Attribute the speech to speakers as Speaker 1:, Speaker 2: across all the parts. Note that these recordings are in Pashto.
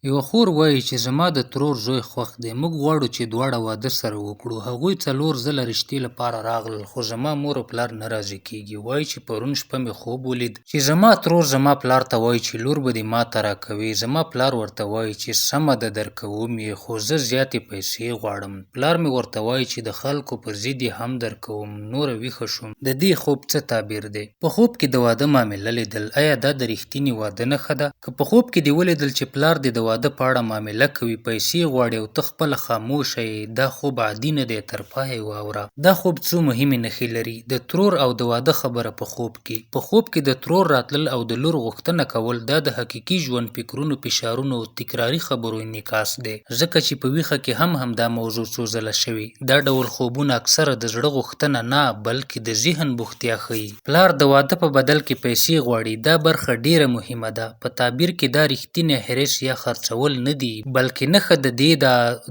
Speaker 1: یوه خور وایي چې زما د ترور زوی خوښ دی. موږ غواړو چې دواړه واده سره وکړو. هغوی 4 ځله رشتې لپاره راغلل خو زما مور او پلار نه راضي کېږي. وایي چې پرون شپه مې خوب ولید چې زما ترور زما پلار ته وایي چې لور به دې ماته راکوي. زما پلار ورته وایي چې سمه ده درکوم یې خو زه زیاتې پیسې غواړم. پلار مې ورته وایي چې د خلکو پر ضد یې هم درکوم. نوره ویښه شوم. د دې خوب څه تعبیر دی؟ په خوب کې د واده معامله لیدل آیا دا د رښتینې واده نښه ده؟ که په خوب کې دې ولیدل چې پلار دې د واده په اړه معامله کوي، پیسې غواړي او ته خپله خاموشه یې، دا خوب عادي نه دی، تر پایه واوره. دا خوب څو مهمې نښې لري. د ترور او د واده خبره په خوب کې. په خوب کې د ترور راتلل او د لور غوښتنه کول دا د حقیقي ژوند فکرونو، فشارونو او تکراري خبرو انعکاس دی. ځکه چې په ویښه کې هم دا موضوع څو ځله شوې. دا ډول خوبونه اکثره د زړه غوښتنه نه بلکې د ذهن بوختیا ښيي. پلار د واده په بدل کې پیسې غواړي. دا برخه ډیره مهمه ده. په تعبیر کې دا رښتینی حرص یا خرڅول نه دي بلکې نښه د دې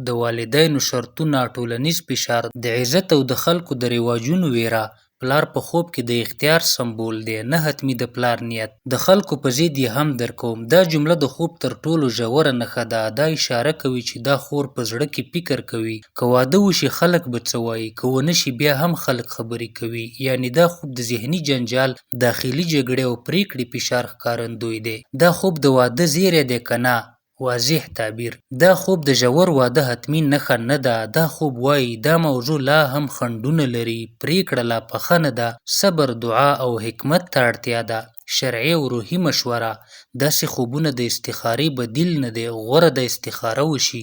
Speaker 1: د والدینو شرطونه، ټولنیز فشار، د عزت او د خلکو د رواجونو ویره. پلار په خوب کې د اختیار سمبول دی، نه حتمي د پلار نیت. د خلکو په ضد یې هم درکوم. دا جمله د خوب تر ټولو ژوره نښه ده. دا اشاره کوي چې دا خور په زړه کې فکر کوي که واده وشي خلک به څه وایي، که ونه شي بیا هم خلک خبرې کوي. یعنی دا خوب د ذهني جنجال، داخلي جګړې او پریکړې فشار ښکارندوی دی. دا خوب د واده زیری دی که نه؟ واضح تعبیر. دا خوب د ژور واده حتمي نښه نه ده. دا خوب وایي دا موضوع لا هم خنډونه لري، پریکړه لا پخه نه ده، صبر، دعا او حکمت ته اړتیا ده. شرعي او روحي مشوره. داسې خوبونه د استخارې بدیل نه دی. غوره د استخاره وشي،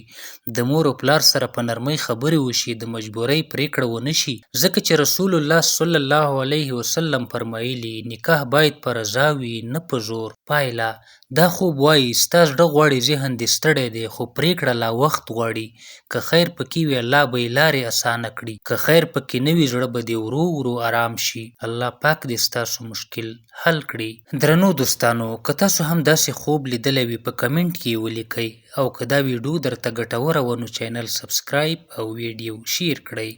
Speaker 1: د مور او پلار سره په نرمۍ خبرې وشي، د مجبورۍ پریکړه ونه شي. ځکه چې رسول الله صلی الله علیه وسلم فرمایلي نکاح باید په رضا وي نه په زور. پایله: دا خوب وایي ستا زړه غواړي، ذهن دې ستړی دی خو پریکړه لا وخت غواړي. که خیر پکې وي الله به یې لارې اسانه کړي، که خیر پکې نه وي زړه به دې ورو ورو آرام شي. الله پاک دې ستاسو مشکل حل کړي. درنو دوستانو، که تاسو هم داسې خوب لیدلی وي په کمنټ کې یې ولیکئ، او که دا ویډیو درته ګټوره وه نو چینل سبسکرایب او ویډیو شیر کړئ.